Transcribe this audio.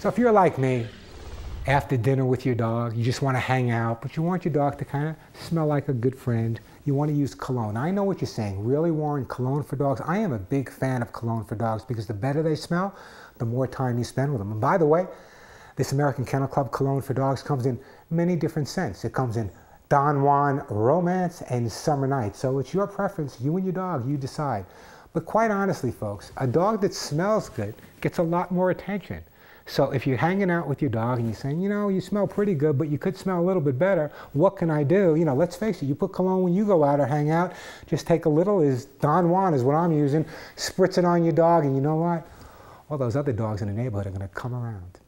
So if you're like me, after dinner with your dog, you just want to hang out, but you want your dog to kind of smell like a good friend, you want to use cologne. I know what you're saying. Really, Warren, cologne for dogs? I am a big fan of cologne for dogs because the better they smell, the more time you spend with them. And by the way, this American Kennel Club cologne for dogs comes in many different scents. It comes in Don Juan Romance and Summer Night. So it's your preference, you and your dog, you decide. But quite honestly, folks, a dog that smells good gets a lot more attention. So if you're hanging out with your dog and you're saying, you know, you smell pretty good, but you could smell a little bit better, what can I do? You know, let's face it, you put cologne when you go out or hang out, just take a little, Don Juan is what I'm using, spritz it on your dog, and you know what? All those other dogs in the neighborhood are going to come around.